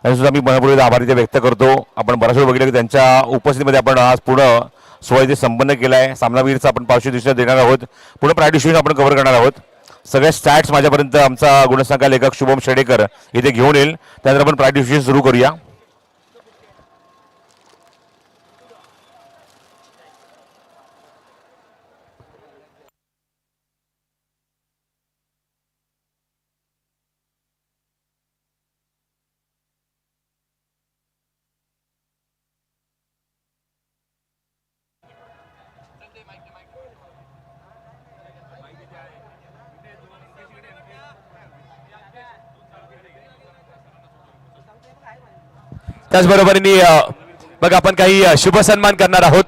सुद्धा मी मनपूर्वक आभारी व्यक्त करतो। आपण बराच वेळ बघितलं की त्यांच्या उपस्थितीमध्ये आपण आज पूर्ण सोहळा इथे संपन्न केला आहे। सामनावीरचा आपण पार्श्वदृश्य देणार आहोत, पूर्ण प्रायडिस्ट्रिब्युशन आपण कव्हर करणार आहोत। सगळे स्टॅट्स माझ्यापर्यंत आमचा गुणसंख्या लेखक शुभम शेडेकर इथे घेऊन येईल, त्यानंतर आपण प्रायडिस्ट्रिब्युशन सुरू करूया। त्याचबरोबरीने मग आपण काही शुभ सन्मान करणार आहोत।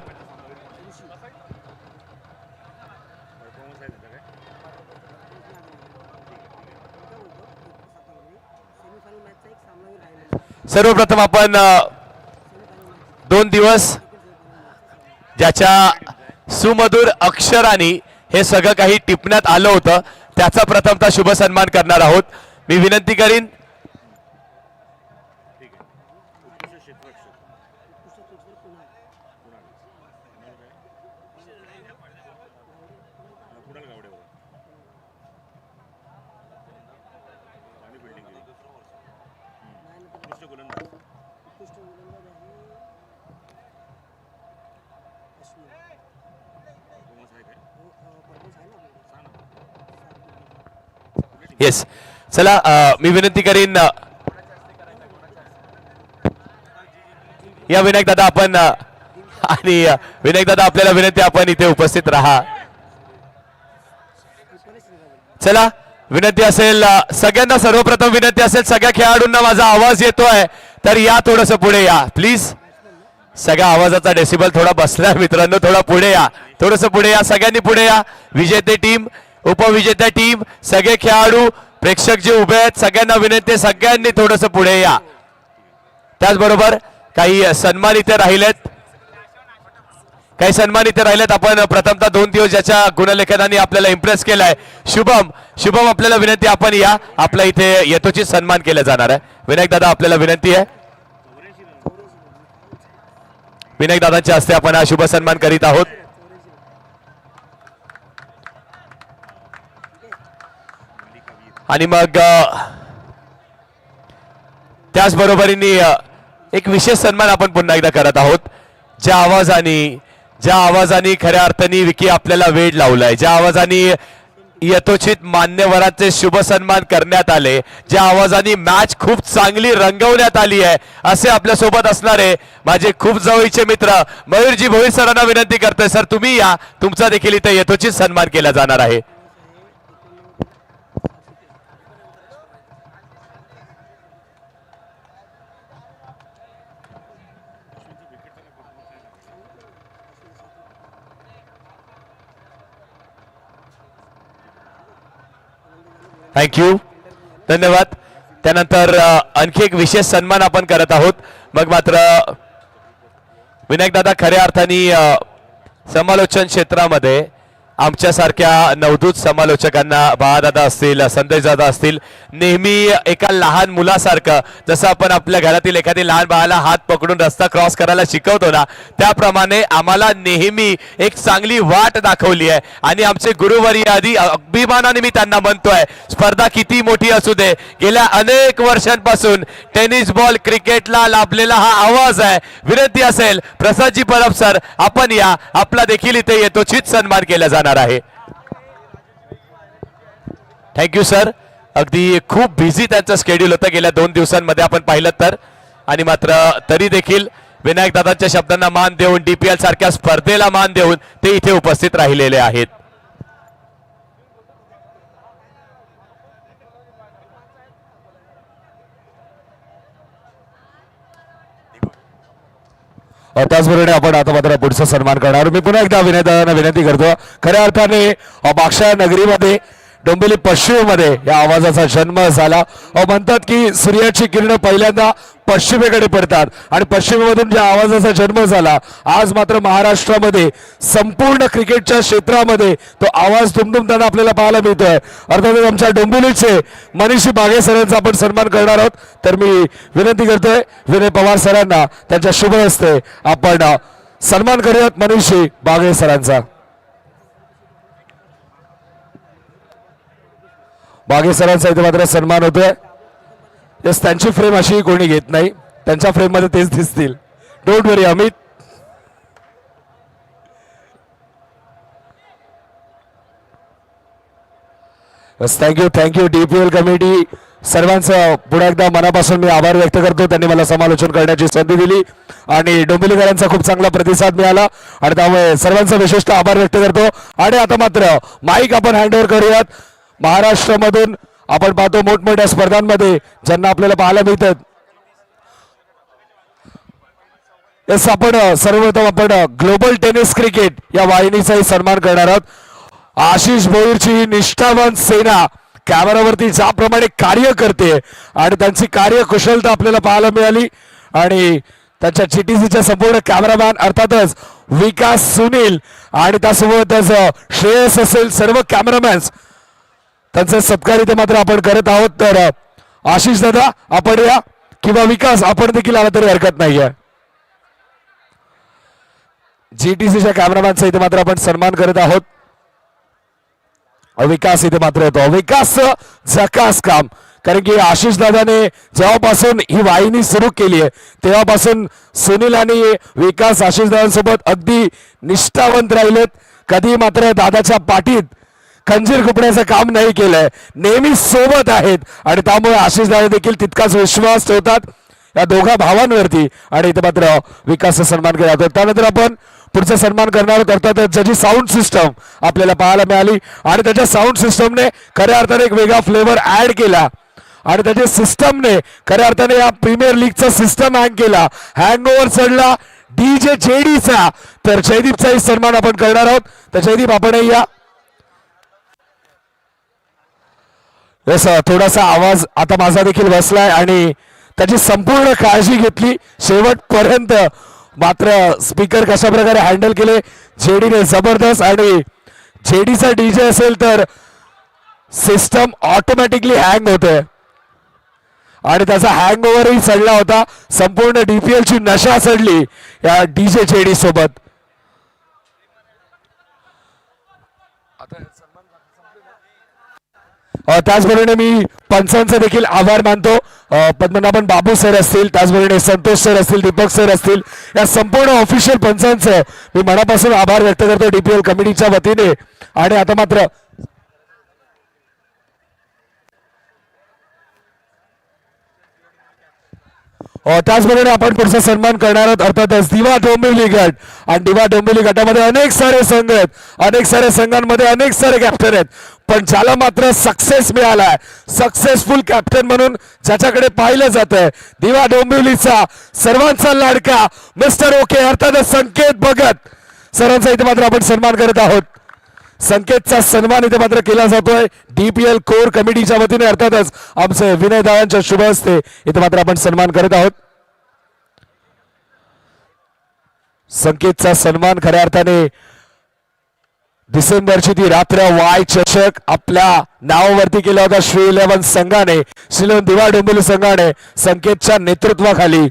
सर्वप्रथम आपण 2 दिवस ज्याच्या सुमधुर अक्षरांनी हे सगळं काही टिपण्यात आलं होतं त्याचा प्रथमतः शुभ सन्मान करणार आहोत। मी विनंती करीन येस चला मी विनंती करीन या विनायक दादा आपण आणि विनायक दादा आपल्याला विनंती आपण इथे उपस्थित राहा। चला विनंती असेल सगळ्यांना, सर्वप्रथम विनंती असेल सगळ्या खेळाडूंना माझा आवाज येतोय तर या थोडंसं पुढे या प्लीज। सगळ्या आवाजाचा डेसिबल थोडा बसलाय मित्रांनो, थोडा पुढे या, थोडंसं पुढे या, सगळ्यांनी पुढे या। विजेते टीम, उपविजेत्या टीम, सगळे खेळाडू, प्रेक्षक जे उभे आहेत सगळ्यांना विनंती, सगळ्यांनी थोडंसं पुढे या। त्याचबरोबर काही सन्मान इथे राहिलेत, काही सन्मान इथे राहिलेत। आपण प्रथमतः 2 दिवस ज्याच्या गुणलेखनाने आपल्याला इम्प्रेस केलाय शुभम आपल्याला विनंती आपण या, आपला इथे यथोचित सन्मान केला जाणार आहे। विनायक दादा आपल्याला विनंती आहे, विनायक दादांच्या हस्ते आपण हा शुभ सन्मान करीत आहोत। आणि मग त्याचबरोबरीने एक विशेष सन्मान आपण पुन्हा एकदा करत आहोत। ज्या आवाजाने खऱ्या अर्थाने विकी आपल्याला वेळ लावलाय, ज्या आवाजाने यथोचित मान्यवरांचे शुभ सन्मान करण्यात आले, ज्या आवाजाने मॅच खूप चांगली रंगवण्यात आली आहे, असे आपल्या सोबत असणारे माझे खूप जवळचे मित्र मयूरजी भोईर सरांना विनंती करतोय, सर तुम्ही या, तुमचा देखील इथे यथोचित सन्मान केला जाणार आहे। थँक्यू, धन्यवाद। त्यानंतर आणखी एक विशेष सन्मान आपण करत आहोत। मग मात्र विनायक दादा खऱ्या अर्थाने समालोचन क्षेत्रामध्ये आमच्यासारख्या नवदूत समालोचकांना, बाळादादा असतील, संदेश दादा असतील, नेहमी एका लहान मुलासारखं जसं आपण आपल्या घरातील एखादी लहान बाळाला हात पकडून रस्ता क्रॉस करायला शिकवतो ना, त्याप्रमाणे आम्हाला नेहमी एक चांगली वाट दाखवली आहे। आणि आमचे गुरुवर्य आधी अभिमानाने मी त्यांना म्हणतोय, स्पर्धा किती मोठी असू दे, गेल्या अनेक वर्षांपासून टेनिस बॉल क्रिकेटला लाभलेला हा आवाज आहे। विनंती असेल प्रसादजी परब सर आपण या, आपला देखील इथे यथोचित सन्मान केला जाणार आहे। थँक्यू सर, अगदी खूप बिझी त्यांचं शेड्यूल होतं गेल्या 2 दिवसांमध्ये आपण पाहिलं तर, आणि मात्र तरी देखील विनायक दादांच्या शब्दांना मान देऊन, डीपीएल सारख्या स्पर्धेला मान देऊन ते इथे उपस्थित राहिलेले आहेत। त्याचबरोबर आपण आता मात्र पुढचा सन्मान करणार। मी पुन्हा एकदा विनंती करतो, खऱ्या अर्थाने बाक्सा नगरीमध्ये डोंबिवली पश्चिम मध्ये या आवाजाचा जन्म झाला. म्हणतात की सूर्याची किरण पहिल्यांदा पश्चिमेकडे पडतात आणि पश्चिमेमधून ज्या आवाजाचा जन्म झाला, आज मात्र महाराष्ट्रामध्ये संपूर्ण क्रिकेटच्या क्षेत्रामध्ये तो आवाज दुमदुमताना आपल्याला पाहायला मिळतोय. अर्थातच आमच्या डोंबिवलीचे मनीषी बागे सरांचा आपण सन्मान करणार आहोत. तर मी विनंती करतोय विनय पवार सरांना त्यांच्या शुभ हस्ते आपण सन्मान करूयात मनीषी बागे सरांचा. बागे सरांचा इथे मात्र सन्मान होतोय. यस, त्यांची फ्रेम अशी कोणी घेत नाही, त्यांच्या फ्रेम मध्ये तेच दिसतील. Don't worry Amit. Thank you DPL committee सर्वांचं पुन्हा एकदा मनापासून मी आभार व्यक्त करतो. त्यांनी मला समालोचन करण्याची संधी दिली आणि डोंबिवलीकरांचा खूप चांगला प्रतिसाद मिळाला आणि त्यामुळे सर्वांचा विशेषतः आभार व्यक्त करतो. आणि आता मात्र माईक आपण हँडओव्हर करूयात. महाराष्ट्रामधून आपण पाहतो मोठमोठ्या स्पर्धांमध्ये ज्यांना आपल्याला पाहायला मिळतात. यस, आपण सर्वप्रथम आपण ग्लोबल टेनिस क्रिकेट या वाहिनीचाही सन्मान करणार आहोत. आशिष भोईरची निष्ठावान सेना कॅमेरावरती ज्याप्रमाणे कार्य करते आणि त्यांची कार्यकुशलता आपल्याला पाहायला मिळाली आणि त्यांच्या जीटीसीच्या संपूर्ण कॅमेरामॅन अर्थातच विकास, सुनील आणि त्यासोबतच श्रेयस असेल, सर्व कॅमेरामॅन्स त्यांचा सत्कार इथे मात्र आपण करत आहोत. तर आशिष दादा आपण या किंवा विकास आपण देखील आला तरी हरकत नाहीये. जीटीसीच्या कॅमेरामॅनचा इथे मात्र आपण सन्मान करत आहोत. विकास इथे मात्र येतो. विकास झकास काम, कारण की आशिष दादाने जेव्हापासून ही वाहिनी सुरू केली आहे तेव्हापासून सुनील आणि विकास आशिष दादांसोबत अगदी निष्ठावंत राहिलेत. कधी मात्र दादाच्या पाठीत खंजीर खुपण्याचं काम नाही केलंय, नेहमी सोबत आहेत आणि त्यामुळे आशिष दादा देखील तितकाच विश्वास ठेवतात या दोघा भावांवरती आणि इथे मात्र विकासचा सन्मान केला जातो. त्यानंतर आपण पुढचा सन्मान करणार करतात ज्याची साऊंड सिस्टम आपल्याला पाहायला मिळाली आणि त्याच्या साऊंड सिस्टमने खऱ्या अर्थाने एक वेगळा फ्लेवर ऍड केला आणि त्याच्या सिस्टमने खऱ्या अर्थाने या प्रीमियर लीगचा सिस्टम हँग केला, हँगओव्हर चढला डीजे जेडीचा. तर जयदीपचाही सन्मान आपण करणार आहोत. तर जयदीप आपणही या. यस, थोडासा आवाज आता माझा देखील बसलाय आणि त्याची संपूर्ण काळजी घेतली शेवटपर्यंत. मात्र स्पीकर कशा प्रकारे हँडल केले जेडीने जबरदस्त. आणि जेडीचा डीजे असेल तर सिस्टम ऑटोमॅटिकली हँग होते आणि त्याचा हँगओव्हरही चढला होता. संपूर्ण डीपीएल ची नशा चढली या डीजे जेडी सोबत. त्याचबरोबर मी पंचांचा देखील आभार मानतो. पद्मनाभन बाबू सर असतील, त्याचबरोबर संतोष सर असतील, दीपक सर असतील, या संपूर्ण ऑफिशियल पंचांचं मी मनापासून आभार व्यक्त करतो डीपीएल कमिटीच्या वतीने. आणि आता मात्र त्याचबरोबर आपण पुढचा सन्मान करणार आहोत अर्थातच दिवा डोंबिवली गट. आणि दिवा डोंबिवली गटामध्ये अनेक सारे संघ आहेत, अनेक साऱ्या संघांमध्ये अनेक सारे कॅप्टन आहेत, पण ज्याला मात्र सक्सेस मिळालाय, सक्सेसफुल कॅप्टन म्हणून ज्याच्याकडे पाहिलं जात आहे, दिवा डोंबिवलीचा सर्वांचा लाडका मिस्टर ओके अर्थातच संकेत भगत सरांचा इथे मात्र आपण सन्मान करत आहोत. संकेतचा सन्मान इथे मात्र केला जातोय डीपीएल कोर कमिटीच्या वतीने. अर्थातच आमचे विनय दादांच्या शुभ हस्ते इथे मात्र आपण सन्मान करत आहोत. संकेतचा सन्मान खऱ्या अर्थाने डिसेंबरची ती रात्र वाय चषक आपल्या नावावरती केला होता श्री 11 संघाने, श्री दिवा डोंबिवली संघाने संकेतच्या नेतृत्वाखाली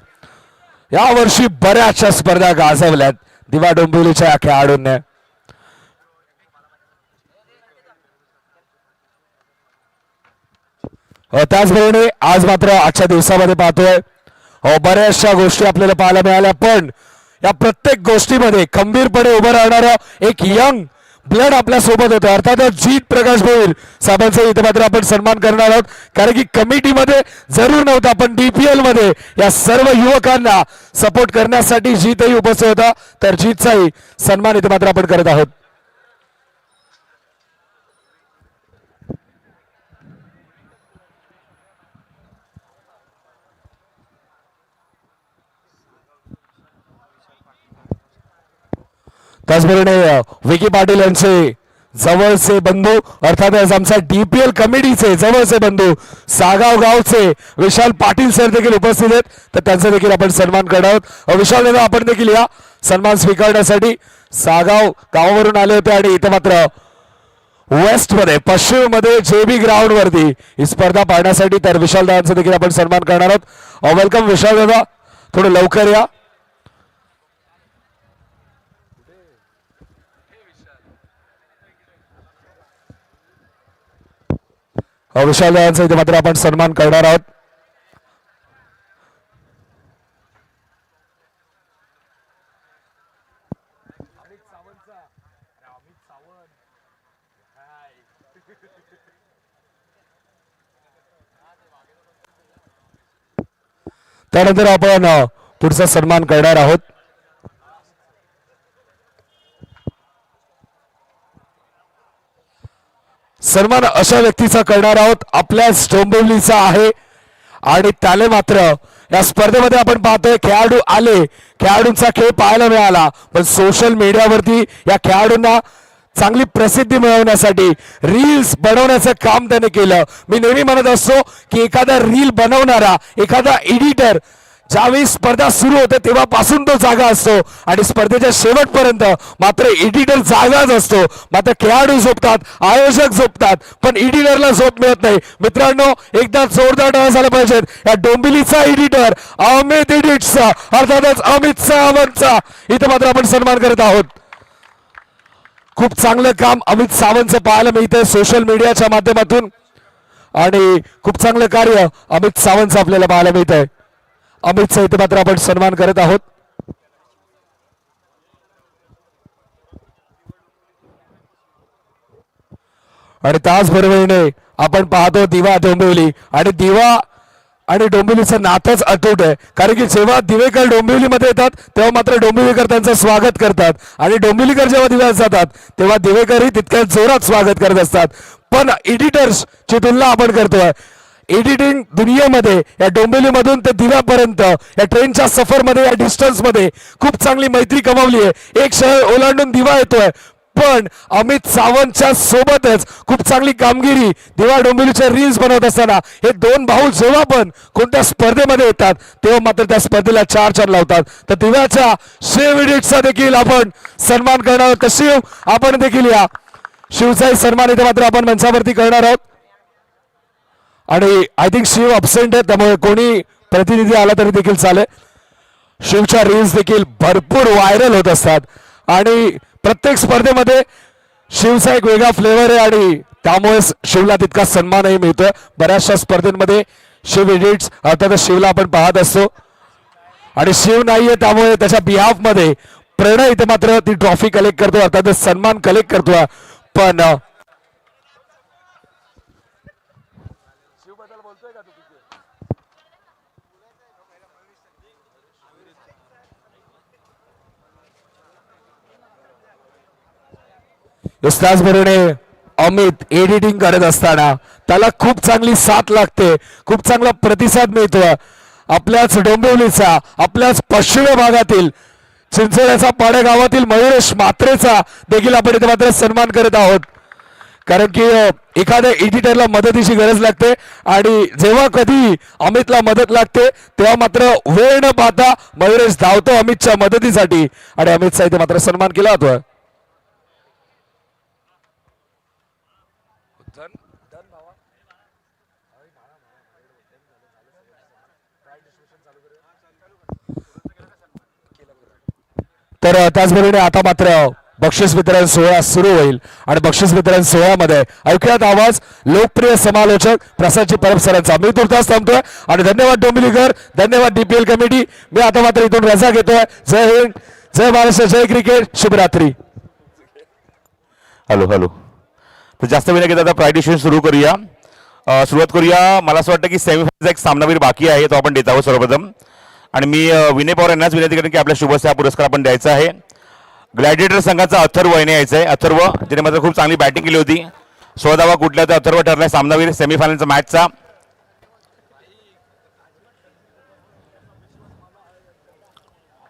यावर्षी बऱ्याचशा स्पर्धा गाजवल्यात दिवा डोंबिवलीच्या खेळाडूंनी. त्याचबरोबर आज मात्र आजच्या दिवसामध्ये पाहतोय बऱ्याचशा गोष्टी आपल्याला पाहायला मिळाल्या, पण या प्रत्येक गोष्टीमध्ये खंबीरपणे उभं राहणारा एक यंग ब्लड आपल्या सोबत होतं. अर्थातच जीत प्रकाश भोईर साहेबांचा इथे मात्र आपण सन्मान करणार आहोत, कारण की कमिटीमध्ये जरूर नव्हता पण डीपीएल मध्ये या सर्व युवकांना सपोर्ट करण्यासाठी जीतही उपस्थित होता. तर जीतचाही सन्मान इथे मात्र आपण करत आहोत. त्याचबरोबर विकी पाटील यांचे जवळचे बंधू अर्थातच आमच्या डीपीएल कमिटीचे जवळचे बंधू सागाव गावचे विशाल पाटील सर देखील उपस्थित आहेत, तर त्यांचा देखील आपण सन्मान करणार आहोत. विशाल दादा आपण देखील या सन्मान स्वीकारण्यासाठी. सागाव गावावरून आले होते आणि इथे मात्र वेस्ट मध्ये पश्चिम मध्ये जेबी ग्राउंड वरती ही स्पर्धा पाहण्यासाठी, तर विशाल दादांचा देखील आपण सन्मान करणार आहोत. वेलकम विशाल दादा, थोडं लवकर या. विशाल दादांचा इथे मात्र आपण सन्मान करणार आहोत. त्यानंतर आपण पुढचा सन्मान करणार आहोत. सन्मान अशा व्यक्तीचा करणार आहोत आपल्याच डोंबिवलीचा आहे आणि त्याने मात्र या स्पर्धेमध्ये आपण पाहतोय खेळाडू आले, खेळाडूंचा खेळ पाहायला मिळाला, पण सोशल मीडियावरती या खेळाडूंना चांगली प्रसिद्धी मिळवण्यासाठी रील्स बनवण्याचं काम त्याने केलं. मी नेहमी म्हणत असतो की एखादा रील बनवणारा एखादा एडिटर ज्यावेळी स्पर्धा सुरू होते तेव्हापासून तो जागा असतो आणि स्पर्धेच्या शेवटपर्यंत मात्र एडिटर जागाच असतो. मात्र खेळाडू झोपतात, आयोजक झोपतात, पण एडिटरला झोप मिळत नाही. मित्रांनो, एकदा जोरदार टाळ्या झाल्या पाहिजेत या डोंबिवलीचा एडिटर अमित एडिट्सचा, अर्थातच अमित सावंतचा इथे मात्र आपण सन्मान करत आहोत. खूप चांगलं काम अमित सावंतचं पाहायला मिळतंय सोशल मीडियाच्या माध्यमातून आणि खूप चांगलं कार्य अमित सावंतचं आपल्याला पाहायला मिळतंय. अमितचा इथे मात्र आपण सन्मान करत आहोत. आणि त्याचबरोबरीने आपण पाहतो दिवा डोंबिवली आणि दिवा आणि डोंबिवलीचं नातंच अतूट आहे, कारण की जेव्हा दिवेकर डोंबिवलीमध्ये येतात तेव्हा मात्र डोंबिवलीकर त्यांचं स्वागत करतात आणि डोंबिवलीकर जेव्हा दिव्यात जातात तेव्हा दिवेकरही तितक्याच जोरात स्वागत करत असतात. पण एडिटर्सची तुलना आपण करतोय. एडिटिंग दुनियेमध्ये या डोंबिवलीमधून ते दिव्यापर्यंत या ट्रेनच्या सफरमध्ये या डिस्टन्समध्ये खूप चांगली मैत्री कमावली आहे. एक शहर ओलांडून दिवा येतोय, पण अमित सावंतच्या सोबतच खूप चांगली कामगिरी दिवा डोंबिवलीच्या रील्स बनवत असताना हे दोन भाऊ जेव्हा पण कोणत्या स्पर्धेमध्ये येतात तेव्हा मात्र त्या स्पर्धेला चार चार लावतात. तर दिव्याच्या शिव एडिटचा देखील आपण सन्मान करणार आहोत. शिव आपण देखील या. शिवचाही सन्मान इथे मात्र आपण मंचावरती करणार आहोत आणि आय थिंक शिव अब्सेंट आहे, त्यामुळे कोणी प्रतिनिधी आला तरी देखील चालेल. शिवच्या रील्स देखील भरपूर व्हायरल होत असतात आणि प्रत्येक स्पर्धेमध्ये शिवचा एक वेगळा फ्लेवर आहे आणि त्यामुळे शिवला तितका सन्मानही मिळतोय. बऱ्याचशा स्पर्धेमध्ये शिव एडिट्स अर्थात शिवला आपण पाहत असतो आणि शिव नाहीये त्यामुळे त्याच्या बिहाफ मध्ये प्रणय इथे मात्र ती ट्रॉफी कलेक्ट करतो, अर्थात सन्मान कलेक्ट करतो. पण त्याचबरोबर अमित एडिटिंग करत असताना त्याला खूप चांगली साथ लागते, खूप चांगला प्रतिसाद मिळतो. आपल्याच डोंबिवलीचा, आपल्याच पश्चिम भागातील चिंचोळ्याचा पाड्या गावातील मयुरेश म्हात्रेचा देखील आपण इथे मात्र सन्मान करत आहोत, कारण की एखाद्या एडिटरला मदतीची गरज लागते आणि जेव्हा कधी अमितला मदत लागते तेव्हा मात्र वेळ न पाहता मयुरेश धावतो अमितच्या मदतीसाठी आणि अमितचा इथे मात्र सन्मान केला होता. तर त्याचबरोबर आता मात्र बक्षीस वितरण सोहळा सुरू होईल आणि बक्षीस वितरण सोहळ्यामध्ये ऐकूयात आवाज लोकप्रिय समालोचक प्रसादजी परब सरांचा. मी तुर्तास थांबतोय आणि धन्यवाद डोंबिवलीकर, धन्यवाद डीपीएल कमिटी. मी आता मात्र इथून रजा घेतोय. जय हिंद, जय महाराष्ट्र, जय क्रिकेट, शुभरात्री. Hello hello. तर जास्त वेळ घेता आता प्राईड डिस्ट्रीब्युशन सुरू करूया. सुरुवात करूया. मला असं वाटतं की सेमीफायनलचा एक सामनावीर बाकी आहे, तो आपण देत आहोत सर्वप्रथम. आणि मी विनय पवार यांनाच विनंती करेन की आपल्या शुभस्य हा पुरस्कार आपण द्यायचा आहे. ग्लॅडिएटर संघाचा अथर्व याने यायचा आहे. अथर्व त्याने मात्र खूप चांगली बॅटिंग केली होती. 16 धावा कुठल्या तर अथर्व ठरलाय सामनावीर सेमीफायनलचा मॅचचा.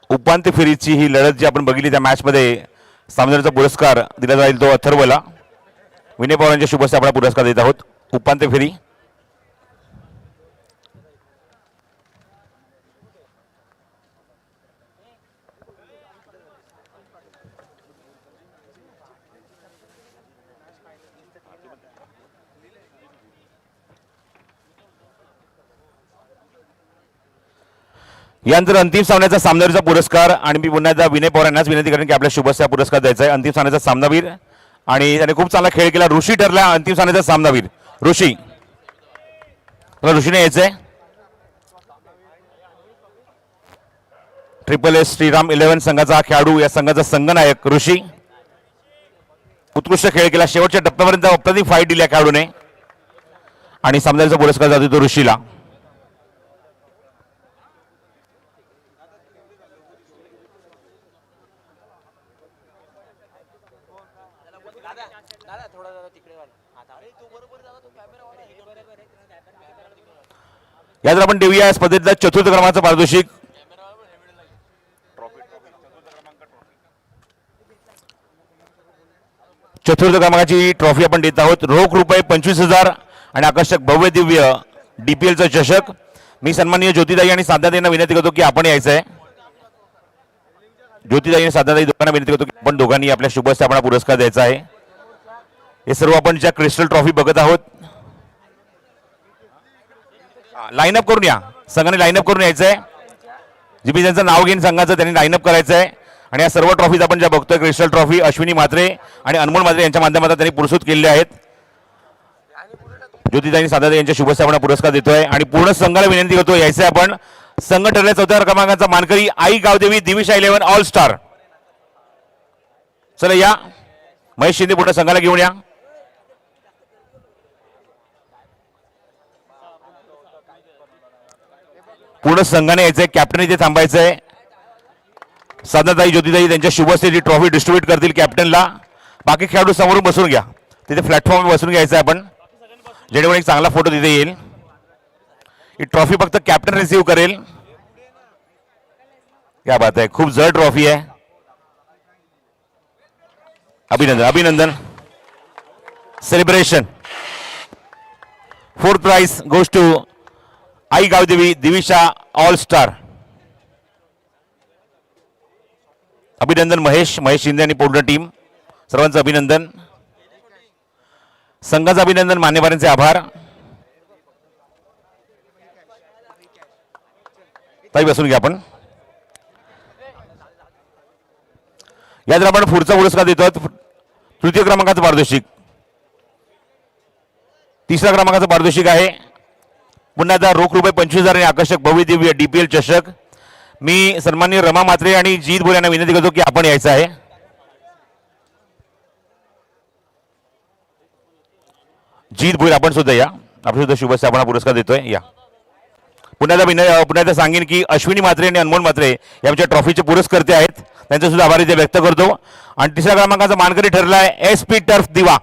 उपांत्य फेरीची ही लढत जी आपण बघितली त्या मॅचमध्ये सामनावीरचा पुरस्कार दिला जाईल तो अथर्वला. विनय पवार यांच्या शुभ हस्ते आपण पुरस्कार देत आहोत. उपांत्य फेरी यानंतर अंतिम सामन्याचा सामनावीरचा पुरस्कार आणि मी पुन्हा एकदा विनय पवार यांनाच विनंती करेन की आपल्या शुभ हस्ते हा पुरस्कार द्यायचा आहे. अंतिम सामन्याचा सामनावीर आणि त्याने खूप चांगला खेळ केला. ऋषी ठरला अंतिम सामन्याचा सामनावीर. ऋषी, तुला ऋषीने यायचंय. SSS श्रीराम 11 संघाचा खेळाडू, या संघाचा संघनायक ऋषी. उत्कृष्ट खेळ केला. शेवटच्या टप्प्यापर्यंत अप्रतिम फाईट दिली या खेळाडूने आणि सामनावीरचा पुरस्कार जातो तो ऋषीला. यात आपण देऊया या स्पर्धेतला चतुर्थ क्रमांकाचा पारितोषिक. चतुर्थ क्रमांकाची ट्रॉफी आपण देत आहोत. रोख रुपये 25,000 आणि आकर्षक भव्य दिव्य DPLचा चषक. मी सन्माननीय ज्योतिदाई आणि साधनाताई यांना विनंती करतो की आपण यायचं आहे. ज्योतिदाई आणि साधनाताई दोघांना विनंती करतो की आपण दोघांनी आपल्या शुभ हस्ते आपण पुरस्कार द्यायचा आहे. हे सर्व आपण ज्या क्रिस्टल ट्रॉफी बघत आहोत. लाईनअप करून या, संघाने लाईनअप करून यायचंय. जे मी त्यांचं नाव घेईन संघाचं त्यांनी लाईनअप करायचं आहे. आणि या सर्व ट्रॉफीज आपण ज्या बघतोय क्रिस्टल ट्रॉफी अश्विनी म्हात्रे आणि अनमोल म्हात्रे यांच्या माध्यमातून त्यांनी पुरस्कृत केलेल्या आहेत. ज्योतिताई साधारे यांच्या शुभ हस्ते आपण पुरस्कार देतोय आणि पूर्ण संघाला विनंती करतो यायचंय आपण. संघ ठरल्या चौथ्या क्रमांकाचा मानकरी आई गावदेवी दिविशा 11 ऑल स्टार. चला या, महेश शिंदे पूर्ण संघाला घेऊन या. पूर्ण संघाने यायचंय. कॅप्टन इथे थांबायचंय. साधनाताई ज्योतिताई त्यांच्या शुभ हस्ते ती ट्रॉफी डिस्ट्रीब्यूट करतील कॅप्टनला. बाकी खेळाडू समोरून बसून घ्या. तिथे प्लॅटफॉर्मवर बसून घ्यायचं आहे आपण, जेणेकरून एक चांगला फोटो तिथे येईल. ही ट्रॉफी फक्त कॅप्टन रिसीव्ह करेल. क्या बात आहे, खूप जड ट्रॉफी आहे. अभिनंदन अभिनंदन. Celebration. Fourth prize goes to Aai Gavdevi Divisha all star. अभिनंदन महेश शिंदे आणि पूर्ण टीम सर्वांचं अभिनंदन. संघाचं अभिनंदन. मान्यवरांचे आभार. ताई बसून घ्या आपण. यात आपण पुढचा पुरस्कार देतो. तृतीय क्रमांकाचं पारितोषिक. तिसऱ्या क्रमांकाचं पारितोषिक आहे पुन्हा एकदा रोख रुपये 25,000 आणि आकर्षक भव्य दिव्य DPL चषक. मी सन्माननीय रमा म्हात्रे आणि जीत भोर यांना विनंती करतो की आपण यायचं आहे. जीत भोर आपण सुद्धा या. आपण सुद्धा शुभ हस्ते आपण पुरस्कार देतोय. या पुन्हा एकदा सांगेन की अश्विनी म्हात्रे आणि अनमोल म्हात्रे या आमच्या ट्रॉफीचे पुरस्कर्ते आहेत. त्यांचा सुद्धा आभार इथे व्यक्त करतो. आणि तिसऱ्या क्रमांकाचा मानकरी ठरलाय SP टर्फ दिवा.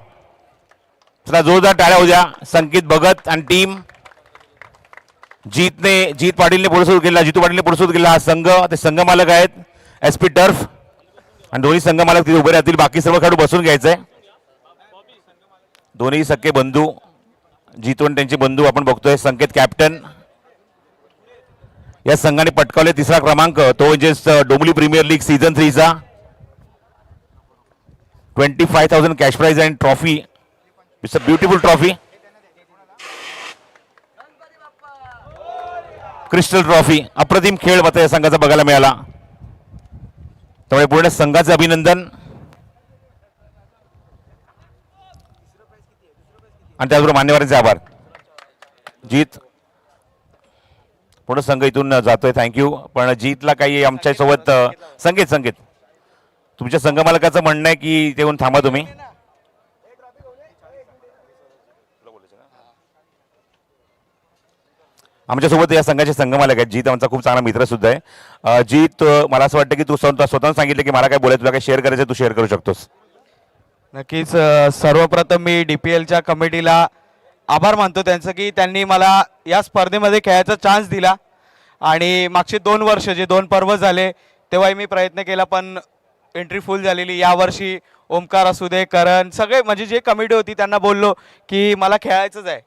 चला जोरदार टाळ्या होऊ द्या. संकेत भगत आणि टीम. जीत पाटीलने पुरस्कृत केला, जितू पाटीलने पुरस्कृत केला. हा संघ, ते संघ मालक आहेत SP टर्फ आणि दोन्ही संघ मालक तिथे उभे राहतील. बाकी सर्व खेळाडू बसून घ्यायचंय. दोन्ही सख्खे बंधू जितू आणि त्यांचे बंधू आपण बघतोय. संकेत कॅप्टन. या संघाने पटकावले तिसरा क्रमांक, तो म्हणजे डोंबिवली प्रीमियर लीग सीझन 3 चा. 25,000 cash prize and trophy. It's a beautiful trophy. Crystal trophy. अप्रतिम खेळ मात्र या संघाचा बघायला मिळाला. त्यामुळे पूर्ण संघाचे अभिनंदन. आणि त्याचबरोबर मान्यवरांचे आभार. जीत पूर्ण संघ इथून जातोय. थँक्यू. पण जीतला काही आमच्या सोबत संकेत तुमच्या संघ मालकाचं म्हणणं आहे की ते येऊन थांबा तुम्ही. आमच्यासोबत या संघाचे संघ मालक आहेत. जीत आमचा खूप चांगला मित्र सुद्धा आहे. जीत, मला असं वाटतं की तू स्वतः सांगितलं की मला काय बोलायचं, तुला काय शेअर करायचं तू शेअर करू शकतोस. नक्कीच. सर्वप्रथम मी DPLच्या कमिटीला आभार मानतो त्यांचं की त्यांनी मला या स्पर्धेमध्ये खेळायचा चान्स दिला. आणि मागचे 2 वर्ष जे 2 पर्व झाले तेव्हाही मी प्रयत्न केला, पण एंट्री फुल झालेली. यावर्षी ओमकार असू दे, करण, सगळे म्हणजे जे कमिटी होती त्यांना बोललो की मला खेळायचंच आहे.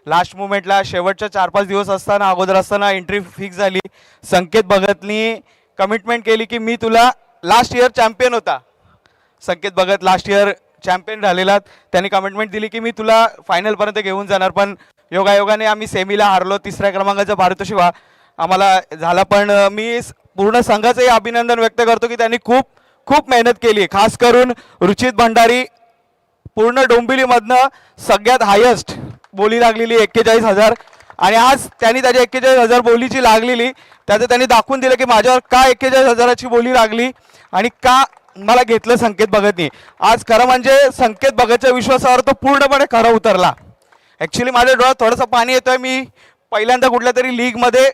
लास्ट मुमेंटला शेवटच्या 4-5 दिवस असताना अगोदर असताना एंट्री फिक्स झाली. संकेत भगतनी कमिटमेंट केली की मी तुला, लास्ट इयर चॅम्पियन होता संकेत भगत, लास्ट इयर चॅम्पियन झालेला, त्यांनी कमिटमेंट दिली की मी तुला फायनलपर्यंत घेऊन जाणार. पण योगायोगाने आम्ही सेमीला हारलो. 3ऱ्या क्रमांकाचा पारितोषिक आम्हाला झाला. पण मी पूर्ण संघाचंही अभिनंदन व्यक्त करतो की त्यांनी खूप खूप मेहनत केली. खास करून रुचित भंडारी, पूर्ण डोंबिवलीमधनं सगळ्यात हायेस्ट बोली लागलेली 41,000, आणि आज त्यांनी त्याच्या 41,000 बोलीची लागलेली, त्याचं त्यांनी दाखवून दिलं की माझ्यावर का 41,000ची बोली लागली आणि का मला घेतलं संकेत भगतनी. आज खरं म्हणजे संकेत भगतच्या विश्वासावर तो पूर्णपणे खरा उतरला. ॲक्च्युली माझ्या डोळ्यात थोडंसं पाणी येतोय. मी पहिल्यांदा कुठल्या तरी लीगमध्ये,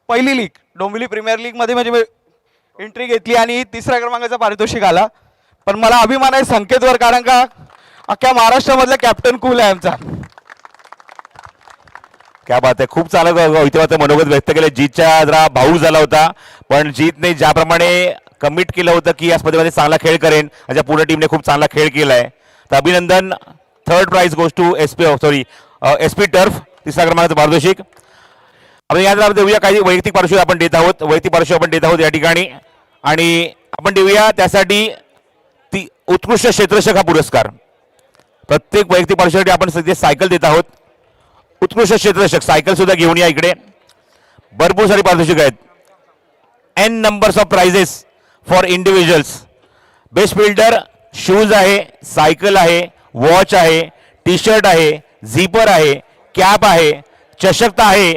पहिली लीग डोंबिवली प्रीमियर लीगमध्ये म्हणजे एंट्री घेतली आणि 3ऱ्या क्रमांकाचा पारितोषिक आला. पण मला अभिमान आहे संकेतवर, कारण का अख्ख्या महाराष्ट्रामधला कॅप्टन कूल आहे आमचा. क्या बात आहे. खूप चांगलं इतिहास मनोगत व्यक्त केलं. जीतच्या जरा भाऊ झाला होता, पण जीतने ज्याप्रमाणे कमिट केलं होतं की या स्पर्धेमध्ये चांगला खेळ करेन, माझ्या पूर्ण टीमने खूप चांगला खेळ केलाय, तर अभिनंदन. 3rd prize goes to SP turf, 3रा क्रमांकाचं पारितोषिक. आपण यात देऊया काही वैयक्तिक पारितोषिक आपण देत आहोत या ठिकाणी, आणि आपण देऊया त्यासाठी ती उत्कृष्ट क्षेत्ररक्षक हा पुरस्कार. प्रत्येक वैयक्तिक पारितोषिकासाठी आपण सध्या सायकल देत आहोत. उत्कृष्ट क्षेत्ररक्षक सायकल सुद्धा घेऊन या इकडे. भरपूर सारी पारितोषिक आहेत. N numbers of prizes for individuals. Best fielder shoes आहे, सायकल आहे, वॉच आहे, टी शर्ट आहे, झिपर आहे, कॅप आहे, चषक तर आहे,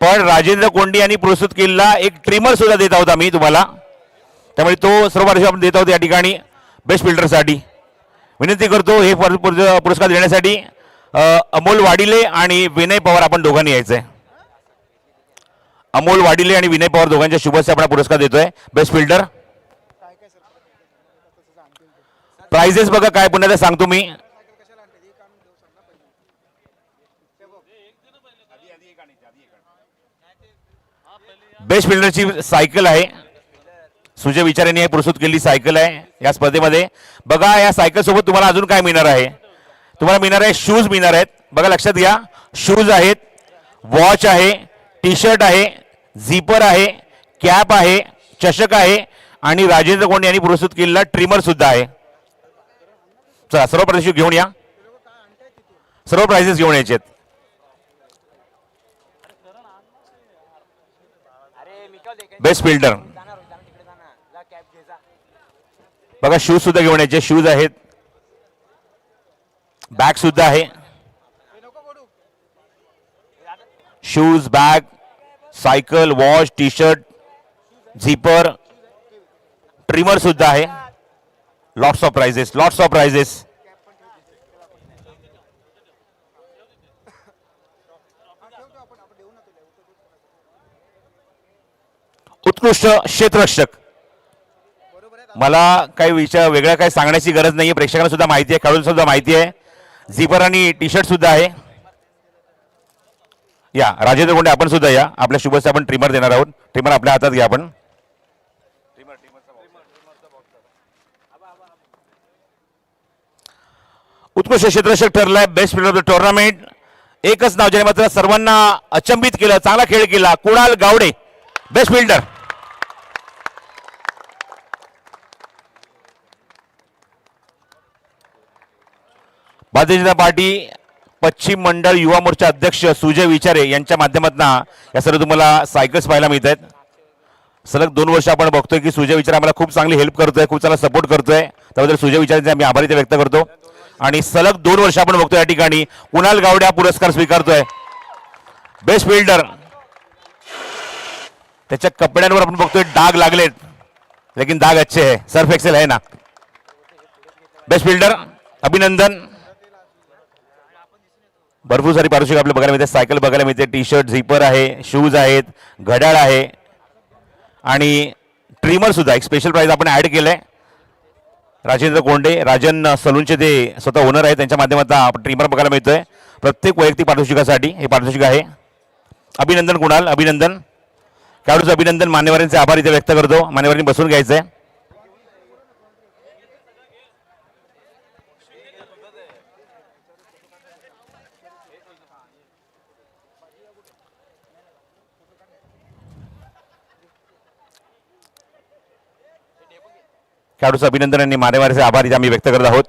पण राजेंद्र कोंडी यांनी पुरस्कृत केलेला एक ट्रिमर सुद्धा देत आहोत आम्ही तुम्हाला. त्यामुळे तो सर्व पारितोषिक आपण देत आहोत या ठिकाणी बेस्ट फिल्डरसाठी. विनंती करतो हे पुरस्कार देण्यासाठी अमोल वाडिले आणि विनय पवार आपण दोघांनी यायचंय. अमोल वाडिले आणि विनय पवार दोघांच्या शुभेच्छा आपण पुरस्कार देतोय बेस्ट फिल्डर. प्राइजेस बघा काय, पुन्हा एकदा सांगतो मी. बेस्ट फिल्डरची सायकल आहे, सुजय विचार यांनी पुरस्कृत केलेली सायकल आहे या स्पर्धेमध्ये. बघा या सायकल सोबत तुम्हाला अजून काय मिळणार आहे, तुम्हाला मिळणार आहे शूज मिळणार आहेत. बघा लक्षात घ्या, शूज आहेत, वॉच आहे, टी शर्ट आहे, झिपर आहे, कॅप आहे, चषक आहे, आणि राजेंद्र कोंड यांनी पुरस्कृत केलेला ट्रिमर सुद्धा आहे. चला सर्व पारितोषिक घेऊन या, सर्व प्राइजेस घेऊन यायचे. बेस्ट फिल्डर बघा, शूज सुद्धा घेऊन यायचे. शूज आहेत, बॅग सुद्धा आहे. Shoes, bag, cycle, watch, T shirt, zipper, trimmer सुद्धा आहे. Lots of prizes, lots of prizes. उत्कृष्ट क्षेत्ररक्षक. मला काही विचार वेगळ्या काही सांगण्याची गरज नाहीये, प्रेक्षकांना सुद्धा माहिती आहे, खेळाडूंना सुद्धा माहिती आहे. झिपर आणि टी शर्ट सुद्धा आहे. या राजेंद्र कोंडे आपण सुद्धा या, आपल्या शुभेच्छा आपण ट्रिमर देणार आहोत. ट्रिमर आपल्या हातात घ्या आपण. उत्कृष्ट क्षेत्ररक्षक ठरलाय best fielder of the tournament. एकच नाव ज्याने मात्र सर्वांना अचंबित केलं, चांगला खेळ केला, Kunal Gawade best fielder. Bharatiya Janata party पश्चिम मंडळ युवा मोर्चा अध्यक्ष सुजय विचारे यांच्या माध्यमातून या सर्व तुम्हाला सायकल्स पाहायला मिळत आहेत. सलग 2 वर्ष आपण बघतोय की सुजय विचारे आम्हाला खूप चांगली हेल्प करतोय, खूप चांगला सपोर्ट करतोय. त्याबद्दल सुजय विचारेंचे आम्ही आभारी व्यक्त करतो. आणि सलग 2 वर्ष आपण बघतोय या ठिकाणी कुणाल गावडे हा पुरस्कार स्वीकारतोय बेस्ट फिल्डर. त्याच्या कपड्यांवर आपण बघतोय डाग लागलेत, लेकिन दाग अच्छे है, सर्फ एक्सेल है ना. बेस्ट फिल्डर अभिनंदन. भरपूर सारी पारितोषिक आपल्याला बघायला मिळते. सायकल बघायला मिळते, टी शर्ट, झिपर आहे, शूज आहेत, घड्याळ आहे, आणि ट्रिमर सुद्धा एक स्पेशल प्राइज आपण ऍड केलंय. राजेंद्र कोंडे, राजन सलूनचे ते स्वतः ओनर आहेत, त्यांच्या माध्यमातून आपण ट्रिमर बघायला मिळतोय. प्रत्येक वैयक्तिक पारितोषिकासाठी हे पारितोषिक आहे. अभिनंदन कुणाल, अभिनंदन. खेळाडूचं अभिनंदन. मान्यवरांचे आभार इथे व्यक्त करतो. मान्यवरांनी बसून घ्यायचंय. खेळाडूचं अभिनंदन आणि मान्यवरांचे आभार इथे आम्ही व्यक्त करत आहोत.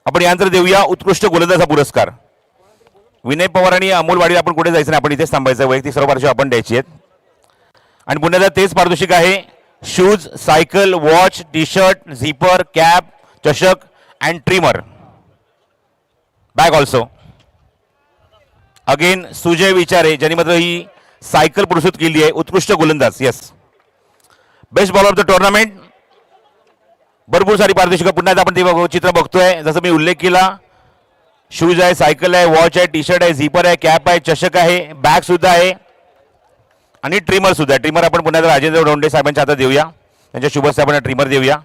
आपण यानंतर देऊया उत्कृष्ट गोलंदाजा पुरस्कार. विनय पवार आणि अमोल वाडील आपण कुठे जायचं नाही, आपण इथेच थांबायचं. वैयक्तिक सर्व पारितोषिक आपण द्यायची आहेत. आणि पुन्हा एकदा तेच पारितोषिक आहे. Shoes, cycle, watch, T shirt, zipper, cap, चषक and trimmer, bag also. Again Sujay Vichare ज्यांनी मात्र ही सायकल पुरस्कृत केली आहे. उत्कृष्ट गोलंदाज. Yes, best bowler of the tournament. भरपूर सारी पारितोषिकं पुन्हा एकदा आपण ते चित्र बघतोय. जसं मी उल्लेख केला, शूज आहे, सायकल आहे, वॉच आहे, टी शर्ट आहे, झिपर आहे, कॅप आहे, चषक आहे, बॅग सुद्धा आहे आणि ट्रिमर सुद्धा आहे. ट्रिमर आपण पुन्हा एकदा राजेंद्र रोंडे साहेबांच्या हातात देऊया. त्यांच्या शुभ हस्ते आपण ट्रिमर देऊया.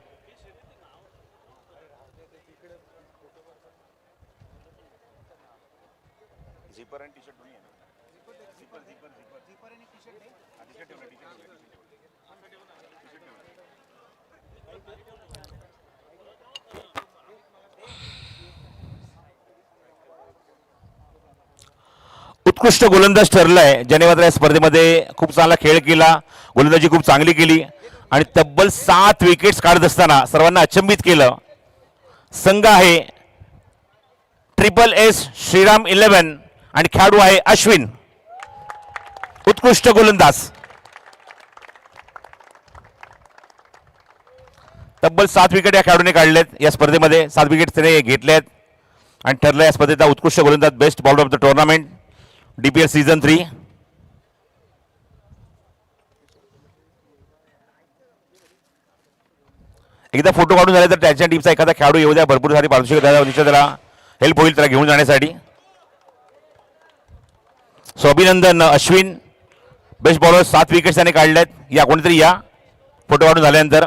उत्कृष्ट गोलंदाज ठरलाय ज्याने मात्र या स्पर्धेमध्ये खूप चांगला खेळ केला, गोलंदाजी खूप चांगली केली आणि तब्बल 7 विकेट्स काढत असताना सर्वांना अचंबित केलं. संघ आहे SSS श्रीराम 11 आणि खेळाडू आहे अश्विन. उत्कृष्ट गोलंदाज. तब्बल 7 विकेट या खेळाडूने काढलेत या स्पर्धेमध्ये. 7 विकेट त्याने घेतलेत आणि ठरलं या स्पर्धेचा उत्कृष्ट गोलंदाज, best bowler of the tournament DPL season 3. एकदा फोटो काढून झाले तर त्याच्या टीमचा एखादा खेळाडू येऊ द्या. भरपूर सारी पारितोषिक निश्चित त्याला हेल्प होईल त्याला घेऊन जाण्यासाठी. सो अभिनंदन अश्विन, बेस्ट बॉलर. 7 विकेट्स त्याने काढल्यात. या कोणीतरी या फोटो काढून झाल्यानंतर.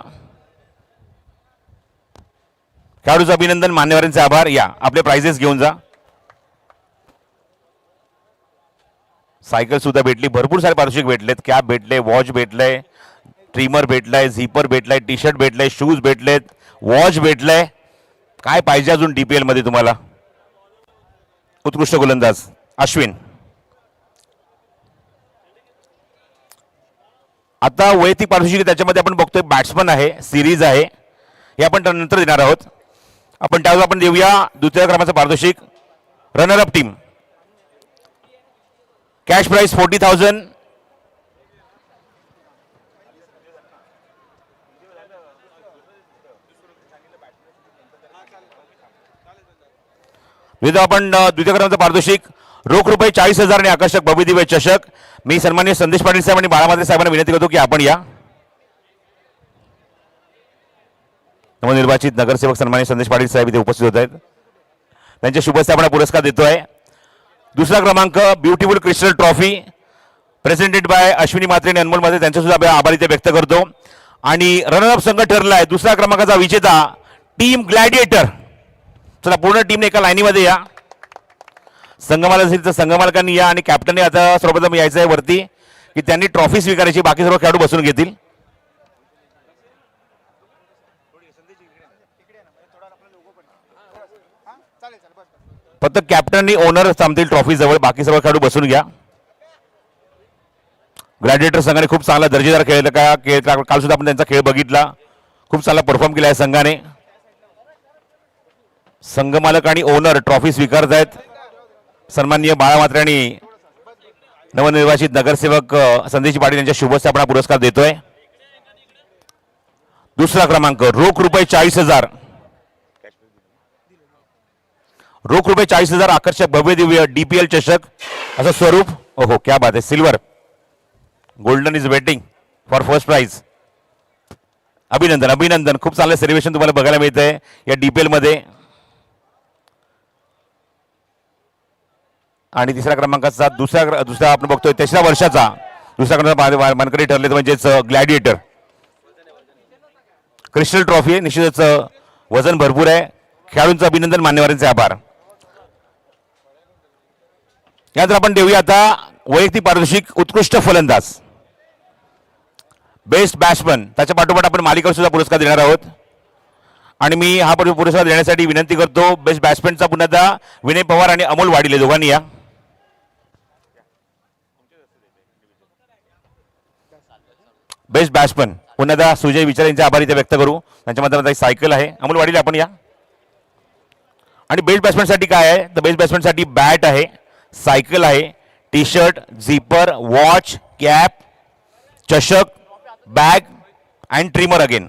खेळाडूचं अभिनंदन, मान्यवरांचे आभार. या आपले प्राइजेस घेऊन जा. सायकल सुद्धा भेटली, भरपूर सारे पारितोषिक भेटलेत. कॅप भेटले, वॉच भेटलंय, ट्रिमर भेटलाय, झिपर भेटलाय, टी शर्ट भेटलंय, शूज भेटलेत, वॉच भेटलंय. काय पाहिजे अजून DPL मध्ये तुम्हाला? उत्कृष्ट गोलंदाज अश्विन. आता वैयक्तिक पारितोषिक त्याच्यामध्ये आपण बघतोय बॅट्समन आहे, सिरीज आहे, हे आपण नंतर देणार आहोत. आपण त्यावेळेस आपण देऊया द्वितीय क्रमांकाचं पारितोषिक. Runner up team cash price 40,000. आपण द्वितीय क्रमांकाचं पारितोषिक रोख रुपये 40,000 आणि आकर्षक भव्यदिव्य चषक. मी सन्माननीय संदेश पाटील साहेब आणि बाळामात्रे साहेबांना विनंती करतो की आपण या. नवनिर्वाचित नगरसेवक सन्माननीय संदेश पाटील साहेब इथे उपस्थित होत आहेत. त्यांच्या शुभ हस्ते आपण पुरस्कार देतोय. दुसरा क्रमांक beautiful crystal trophy presented bye Ashwini Mhatre आणि अनमोल म्हात्रे, त्यांचे सुद्धा आभार इथे व्यक्त करतो. आणि रनरअप संघ ठरलाय दुसऱ्या क्रमांकाचा विजेता टीम ग्लॅडिएटर. चला पूर्ण टीमने एका लाईनीमध्ये या. संघमालक असेल तर संघमालकांनी या आणि कॅप्टनने आता सर्वप्रथम यायचं आहे वरती की त्यांनी ट्रॉफी स्वीकारायची. बाकी सर्व खेळाडू बसून घेतील. फक्त कॅप्टननी ओनर थांबतील ट्रॉफी जवळ, बाकी सर्व खेळाडू बसून घ्या. ग्लॅडिएटर संघाने खूप चांगला दर्जेदार खेळ काल सुद्धा आपण त्यांचा खेळ बघितला. खूप चांगला परफॉर्म केला आहे संघाने. संघमालक आणि ओनर ट्रॉफी स्वीकारत आहेत. सन्माननीय बाळा म्हात्रे आणि नवनिर्वाचित नगरसेवक संदेश पाटील यांच्या शुभ हस्ते आपण पुरस्कार देतोय. दुसरा क्रमांक रोख रुपये 40,000. रोख रुपये 40,000 आकर्षक भव्य दिव्य DPL चषक असं स्वरूप. ओहो क्या बात आहे. Silver golden is waiting for first prize. अभिनंदन अभिनंदन. खूप चांगलं सेलिब्रेशन तुम्हाला बघायला मिळतंय या DPL मध्ये. आणि तिसऱ्या क्रमांकाचा दुसरा आपण बघतोय 3ऱ्या वर्षाचा दुसऱ्या क्रमांकाचा मानकरी ठरले म्हणजेच ग्लॅडिएटर. क्रिस्टल ट्रॉफी निश्चितच वजन भरपूर आहे. खेळाडूंचं अभिनंदन, मान्यवरांचे आभार. यात आपण देऊया आता वैयक्तिक पारितोषिक उत्कृष्ट फलंदाज, बेस्ट बॅट्समन. त्याच्या पाठोपाठ आपण मालिकेवर सुद्धा पुरस्कार देणार आहोत. आणि मी हा पुरस्कार देण्यासाठी विनंती करतो बेस्ट बॅट्समनचा पुन्हा एकदा विनय पवार आणि अमोल वाडीले दोघांनी या. बेस्ट बॅट्समन पुन्हा एकदा सुजय विचार यांचे आभार इथे व्यक्त करू. त्यांच्या माध्यमातून एक सायकल आहे. अमोल वाढील आपण या. आणि बेस्ट बॅट्समॅनसाठी काय आहे तर बेस्ट बॅट्समॅनसाठी बॅट आहे, सायकल आहे, T shirt, zipper, watch, cap, चषक, बॅग अँड ट्रिमर अगेन.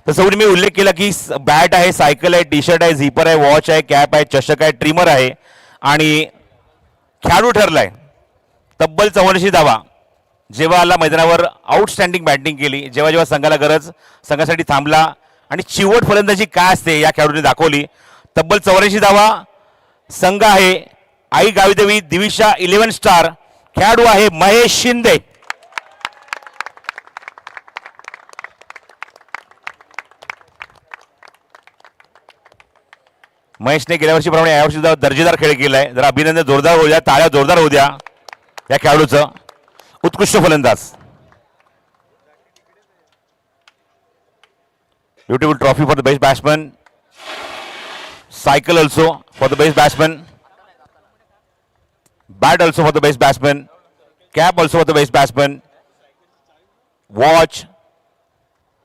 तसं मी उल्लेख केला की बॅट आहे, सायकल आहे, टी शर्ट आहे, झिपर आहे, वॉच आहे, कॅप आहे, चषक आहे, ट्रिमर आहे आणि खेळाडू ठरलाय तब्बल 84 धावा. जेव्हा आला मैदानावर आउटस्टँडिंग बॅटिंग केली, जेव्हा जेव्हा संघाला गरज, संघासाठी थांबला आणि चिवट फलंदाजी काय असते या खेळाडूने दाखवली. तब्बल 84 धावा. संघ आहे आई गावीदेवी दिविशा 11 स्टार. खेळाडू आहे महेश शिंदे. महेशने गेल्या वर्षीप्रमाणे यावर्षी सुद्धा दर्जेदार खेळ केलाय. जरा अभिनंदन जोरदार होऊ द्या, टाळ्या जोरदार होऊ द्या या खेळाडूचं. उत्कृष्ट फलंदाज. Beautiful trophy for the best batsman. Cycle also for the best batsman. Bat also for the best batsman. Cap also for the best batsman. Watch,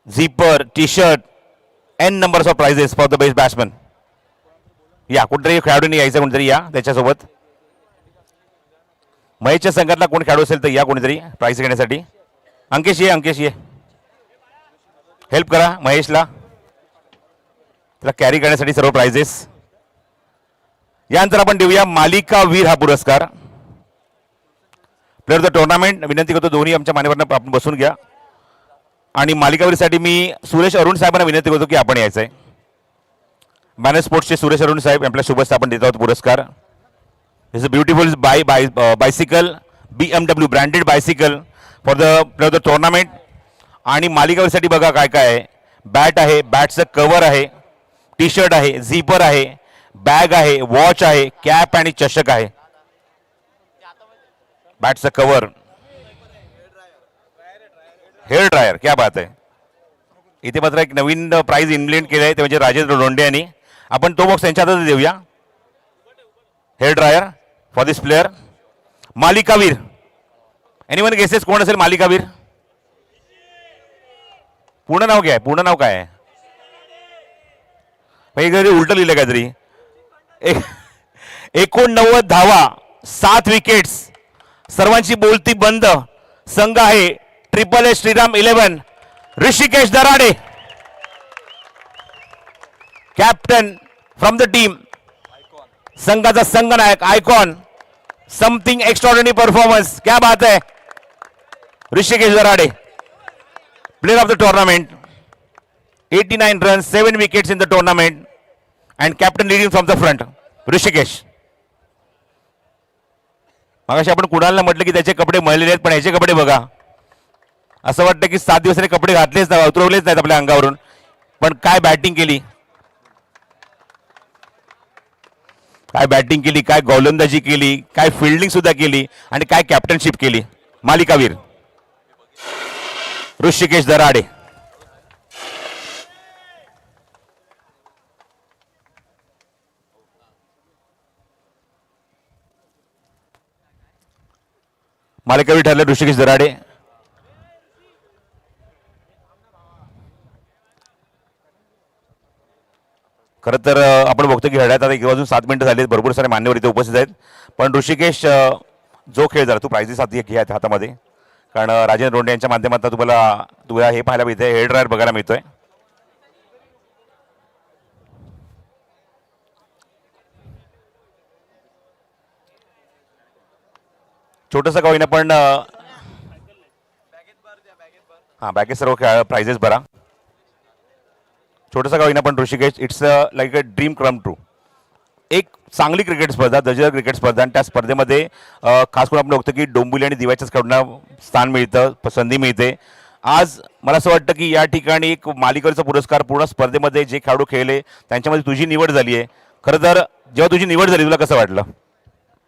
zipper, T shirt, n numbers of prizes for the best batsman. या कुठेतरी खेळाडूंनी यायचं, कोणतरी या त्याच्यासोबत. महेशच्या संघातला कोण खेळाडू असेल तर या कोणीतरी प्राइज घेण्यासाठी. अंकेश ये, अंकेश ये, हेल्प करा महेशला, त्याला कॅरी करण्यासाठी सर्व प्राइजेस. यानंतर आपण देऊया मालिका वीर हा पुरस्कार. Player of the tournament. विनंती करतो दोन्ही आमच्या मान्यवरांना आपण बसून घ्या. आणि मालिकावीरसाठी मी सुरेश अरुण साहेबांना विनंती करतो की आपण यायचं आहे. मॅनेज स्पोर्ट्सचे सुरेश अरुण साहेब आपल्या शुभेच्छा आपण देत आहोत पुरस्कार. Is a beautiful bicycle, BMW branded bicycle for the player of the tournament. आणि मालिकावीरसाठी बघा काय काय आहे. बॅट आहे, बॅटचं कव्हर आहे, टी शर्ट आहे, झिपर आहे, बॅग आहे, वॉच आहे, कॅप आणि चषक आहे. बॅटचं कव्हर, हेअर ड्रायर, क्या बात आहे. इथे मात्र एक नवीन प्राइज इम्प्लिमेंट केलं आहे ते म्हणजे राजेंद्र लोंढे यांनी. आपण तो बॉक्स त्यांच्या हातात देऊया. Hair dryer for this player. मालिकावीर. एनीवन गेसेस कोण असेल मालिकावीर? पूर्ण नाव काय? पूर्ण नाव काय आहे? उलट लिहिलं काहीतरी. 89 धावा, 7 विकेट्स, सर्वांची बोलती बंद. संघ आहे triple A Shriram 11 Rishikesh Darade. Captain from the team. संघाचा संघनायक, आयकॉन, समथिंग एक्स्ट्रॉर्डिनरी परफॉर्मन्स, क्या बात है. Rishikesh Darade player of the tournament. 89 runs, 7 wickets in the tournament and captain leading from the front. Rishikesh. मगाशी आपण कुणालला म्हटलं की त्याचे कपडे मळलेले आहेत, पण याचे कपडे बघा. असं वाटतं की 7 दिवसांनी कपडे घातलेच नाही, उतरवलेच नाहीत आपल्या अंगावरून. पण काय बॅटिंग केली, काय बॅटिंग केली, काय गोलंदाजी केली, काय फिल्डिंग सुद्धा केली आणि काय कॅप्टनशिप केली. मालिकावीर ऋषिकेश दराडे. मालिकावीर ठरले ऋषिकेश दराडे. खरं तर आपण बघतो की हड्यात आता 1 वाजून 7 मिनिटं झाली आहेत. भरपूर सारे मान्यवर इथे उपस्थित आहेत. पण ऋषिकेश जो खेळ झाला, तू प्राइजेस घे हातामध्ये. कारण राजेंद्र रोंडे यांच्या माध्यमातून तुला हे पाहायला मिळतंय, हेअर ड्रायर बघायला मिळतोय. छोटंसं का होईना पण हां बॅगेत सर्व प्राइजेस भरा. छोटंसं का होईना पण Rishikesh, it's like a dream come true. एक चांगली क्रिकेट स्पर्धा, दर्जेदार क्रिकेट स्पर्धा, आणि त्या स्पर्धेमध्ये खास करून आपण बघतो की डोंबिवली आणि दिवाच्याच खेळाडूंना स्थान मिळतं, संधी मिळते. आज मला असं वाटतं की या ठिकाणी एक मालिकेचा पुरस्कार पूर्ण स्पर्धेमध्ये जे खेळाडू खेळले त्यांच्यामध्ये तुझी निवड झाली आहे. खरं तर जेव्हा तुझी निवड झाली तुला कसं वाटलं?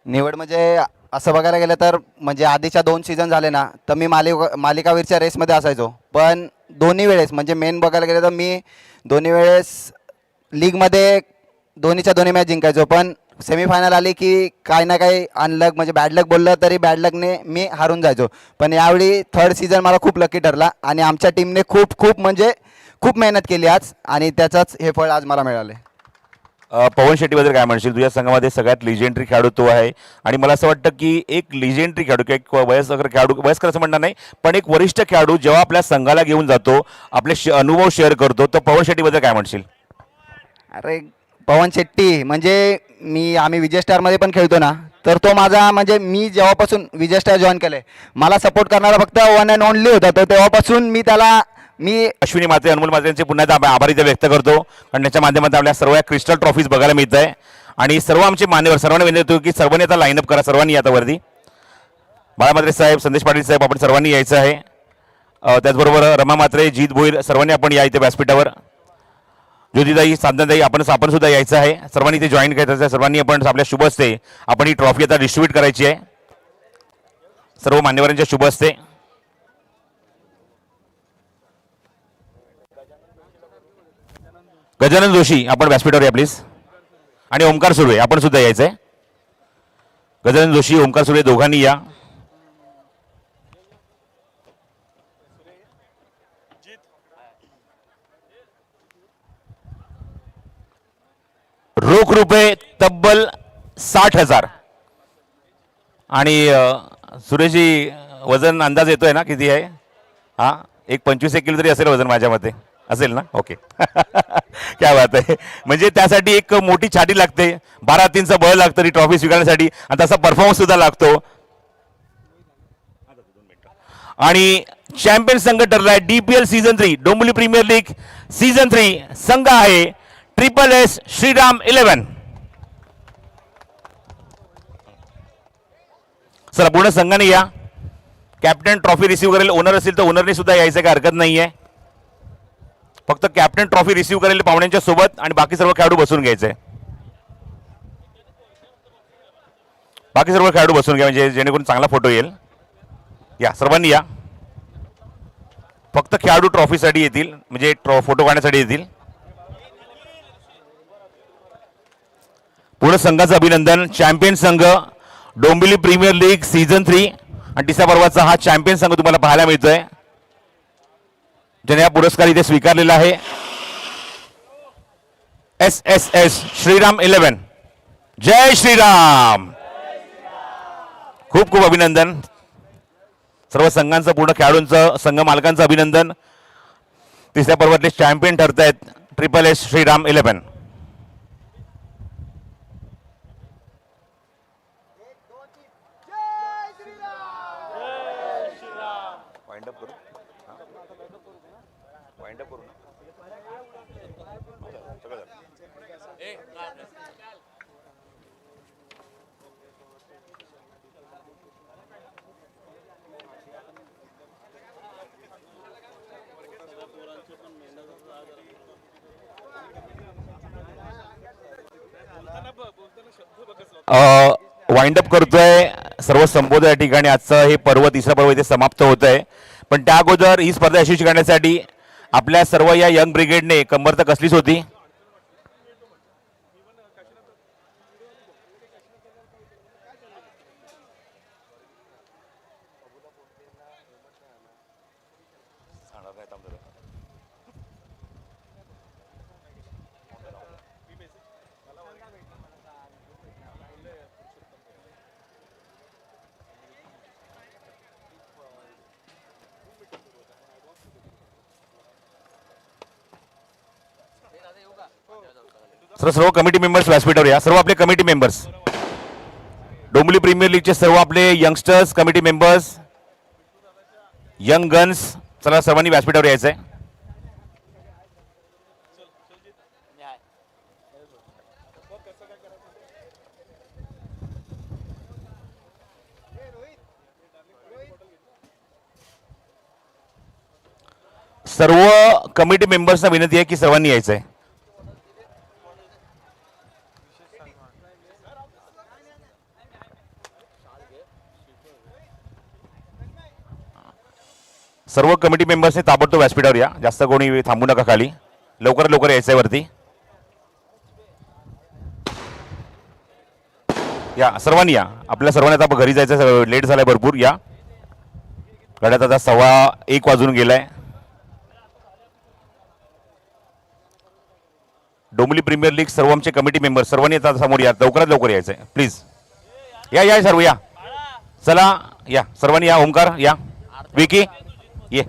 निवड म्हणजे असं बघायला गेलं तर म्हणजे आधीच्या 2 सीझन झाले ना, तर मी मालिकावीरच्या रेसमध्ये असायचो. पण दोन्ही वेळेस म्हणजे मेन बघायला गेलं तर मी दोन्ही वेळेस लीगमध्ये दोन्हीच्या दोन्ही मॅच जिंकायचो, पण सेमीफायनल आली की काही ना काही अनलक म्हणजे बॅड लक बोललं तरी बॅड लकने मी हारून जायचो. पण यावेळी थर्ड सीझन मला खूप लकी ठरला आणि आमच्या टीमने खूप खूप म्हणजे खूप मेहनत केली आज आणि त्याचंच हे फळ आज मला मिळालं. पवन शेट्टीबद्दल काय म्हणशील? तुझ्या संघामध्ये सगळ्यात लिजेंडरी खेळाडू तो आहे आणि मला असं वाटतं की एक लिजेंडरी खेळाडू किंवा एक वयस्कर असं म्हणणार नाही, पण एक वरिष्ठ खेळाडू जेव्हा आपल्या संघाला घेऊन जातो, आपले अनुभव शेअर करतो, तर पवन शेट्टीबद्दल काय म्हणशील? अरे पवन शेट्टी म्हणजे आम्ही विजय स्टारमध्ये पण खेळतो ना, तर तो माझा म्हणजे मी जेव्हापासून विजय स्टार जॉईन केलं मला सपोर्ट करणारा फक्त वन अँड ओनली होता तो. तेव्हापासून मी अश्विनी मात्रे, अनमोल मात्रेंचे पुन्हा एकदा आभारी ते व्यक्त करतो, कारण त्याच्या माध्यमातून आपल्या सर्व क्रिस्टल ट्रॉफीज बघायला मिळत आहे आणि सर्व आमचे मान्यवर सर्वांना विनंती होती की सर्वांनी आता लाईनअप करा, सर्वांनी आता वरती. बाळा मात्रे साहेब, संदेश पाटील साहेब, आपण सर्वांनी यायचं आहे. त्याचबरोबर रमा मात्रे, जीत भोईर, सर्वांनी आपण या इथे व्यासपीठावर. ज्योतिताई, साधनाताई, आपण सुद्धा यायचं आहे. सर्वांनी इथे जॉईन करायचं आहे. सर्वांनी आपण आपल्या शुभ हस्ते आपण ही ट्रॉफी आता डिस्ट्रीब्यूट करायची आहे सर्व मान्यवरांच्या शुभ हस्ते. गजानन जोशी, आपण व्यासपीठावर या प्लीज. आणि ओमकार सुर्वे, आपण सुद्धा यायचं आहे. गजानन जोशी, ओमकार सुर्वे दोघांनी या. रोख रुपये तब्बल 60,000 आणि सुरेशजी वजन अंदाज येतोय ना किती आहे? हा, एक 25 किलो तरी असेल वजन माझ्या मते, असेल ना? ओके. क्या बात आहे. म्हणजे त्यासाठी एक मोठी छाती लागते, 12-3चं बळ लागतं ती ट्रॉफी स्वीकारण्यासाठी आणि तसा परफॉर्मन्स सुद्धा लागतो. आणि चॅम्पियन संघ ठरलाय DPL season 3 Dombivli premier league season 3. संघ आहे SSS श्रीराम 11. चला पूर्ण संघाने या. कॅप्टन ट्रॉफी रिसीव्ह करेल, ओनर असेल तर ओनरने सुद्धा यायचं, काय हरकत नाहीये. फक्त कॅप्टन ट्रॉफी रिसीव्ह करेल पाहुण्यांच्या सोबत आणि बाकी सर्व खेळाडू बसून घ्यायचे. बाकी सर्व खेळाडू बसून घ्या म्हणजे जेणेकरून चांगला फोटो येईल. या सर्वांनी या. फक्त खेळाडू ट्रॉफीसाठी येतील म्हणजे फोटो काढण्यासाठी येतील. पूर्ण संघाचं अभिनंदन. चॅम्पियन संघ डोंबिवली प्रीमियर लीग सीझन 3 आणि तिसऱ्या पर्वाचा हा चॅम्पियन संघ तुम्हाला पाहायला मिळतोय, ज्याने हा पुरस्कार इथे स्वीकारलेला आहे. SSS श्रीराम 11. जय श्रीराम. खूप खूप अभिनंदन. सर्व संघांचं, पूर्ण खेळाडूंचं, संघ मालकांचं अभिनंदन. तिसऱ्या पर्वातले चॅम्पियन ठरतायत SSS श्रीराम 11. वाइंड अप करतोय. सर्व संबोधन या ठिकाणी आजचं हे पर्व, तिसरं पर्व इथे समाप्त होत आहे. पण त्या अगोदर ही स्पर्धा यशस्वी करण्यासाठी आपल्या सर्व या यंग ब्रिगेडने कंबर तर कसलीच होती. सर्व कमिटी मेंबर्स व्यासपीठावर या. सर्व आपले कमिटी मेंबर्स, डोंबिवली प्रीमियर लीगचे सर्व आपले youngsters, committee members, young guns, चला सर्वांनी व्यासपीठावर यायचंय. सर्व कमिटी मेंबर्सना विनंती आहे की सर्वांनी यायचंय. सर्व कमिटी मेंबर्सने ताबडतोब व्यासपीठावर या, जास्त कोणी थांबू नका खाली, लवकरात लवकर यायचं आहे वरती. या सर्वांनी या, आपल्या सर्वांनी आता घरी जायचं, लेट झालाय भरपूर. या गाड्यात आता 1:15 वाजून गेलाय. डोंबिवली प्रीमियर लीग सर्व आमचे कमिटी मेंबर सर्वांनी आता समोर या, लवकरात लवकर यायचं आहे प्लीज. या या सर्व या, चला या सर्वांनी या. ओमकार या, विकी ये.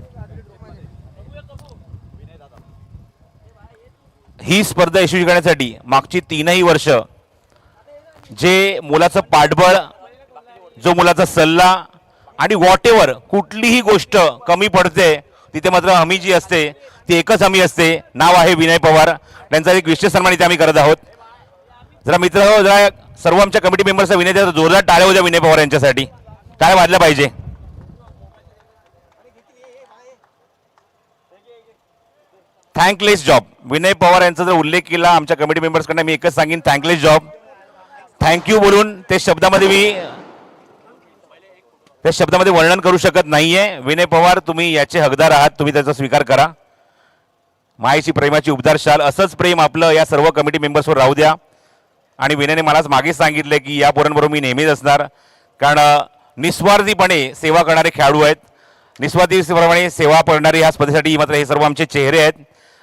ही स्पर्धा यशस्वी करण्यासाठी मागची 3ही वर्ष जे मुलाचं पाठबळ, जो मुलाचा सल्ला आणि वॉट एव्हर कुठलीही गोष्ट कमी पडते तिथे मात्र हमी जी असते ती एकच हमी असते, नाव आहे विनय पवार. त्यांचा एक विशेष सन्मान इथे आम्ही करत आहोत. जरा मित्र हो, जरा सर्व आमच्या कमिटी मेंबर्सचा विनय द्या, जोरदार टाळ्या होत्या विनय पवार यांच्यासाठी, टाळ्या वाजल्या पाहिजे. Thankless job. विनय पवार यांचा जर उल्लेख केला आमच्या कमिटी मेंबर्सकडनं, मी एकच सांगेन थँकलेस जॉब. थँक्यू बोलून ते शब्दामध्ये वर्णन करू शकत नाहीये. विनय पवार तुम्ही याचे हकदार आहात, तुम्ही त्याचा स्वीकार करा. मायेची प्रेमाची उबदार शाल, असंच प्रेम आपलं या सर्व कमिटी मेंबर्सवर राहू द्या. आणि विनयने मलाच मागे सांगितलं की या पोरांबरोबर मी नेहमीच असणार, कारण निस्वार्थीपणे सेवा करणारे खेळाडू आहेत. निस्वार्थीपणे सेवा करणारे ह्या स्पर्धेसाठी मात्र हे सर्व आमचे चेहरे आहेत.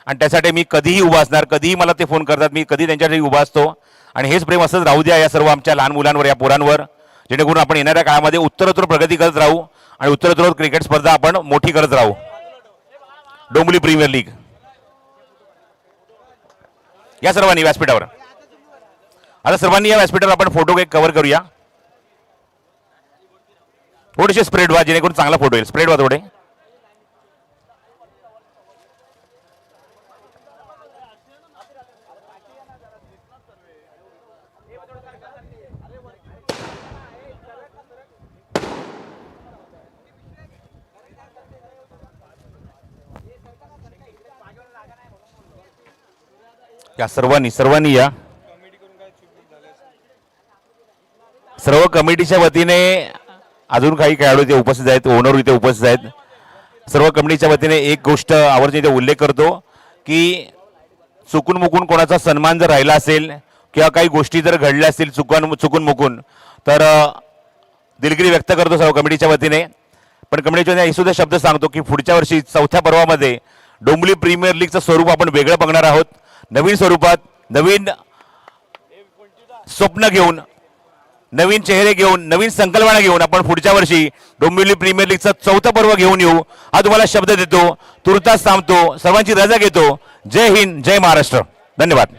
आणि त्यासाठी मी कधीही उभा असणार, कधीही मला ते फोन करतात, मी कधी त्यांच्यासाठी उभा असतो. आणि हेच प्रेम असंच राहू द्या या सर्व आमच्या लहान मुलांवर, या पोरांवर, जेणेकरून आपण येणाऱ्या काळामध्ये उत्तरोत्तर प्रगती करत राहू आणि उत्तरोत्तर क्रिकेट स्पर्धा आपण मोठी करत राहू. Dombivli premier league. या सर्वांनी व्यासपीठावर, आता सर्वांनी या व्यासपीठावर आपण फोटो कव्हर करूया. थोडेसे स्प्रेड व्हा, जेणेकरून चांगला फोटो येईल. स्प्रेड व्हा थोडे. या सर्वांनी या. सर्व कमिटीच्या वतीने अजून काही खेळाडू इथे उपस्थित आहेत, ओनर इथे उपस्थित आहेत. सर्व कमिटीच्या वतीने एक गोष्ट आवर्जून इथे उल्लेख करतो की चुकून मुकून कोणाचा सन्मान जर राहिला असेल किंवा काही गोष्टी जर घडल्या असतील चुकून मुकून, तर दिलगिरी व्यक्त करतो सर्व कमिटीच्या वतीने. पण कमिटीच्या वतीने हे सुद्धा शब्द सांगतो की पुढच्या वर्षी 4थ्या पर्वामध्ये डोंबिवली प्रीमियर लीगचं स्वरूप आपण वेगळं बघणार आहोत. नवीन स्वरूपात, नवीन स्वप्न घेऊन, नवीन चेहरे घेऊन, नवीन संकल्पना घेऊन आपण पुढच्या वर्षी डोंबिवली प्रीमियर लीगचं 4थं पर्व घेऊन येऊ, हा तुम्हाला शब्द देतो. तुर्तास थांबतो, सर्वांची रजा घेतो. जय हिंद, जय महाराष्ट्र. धन्यवाद.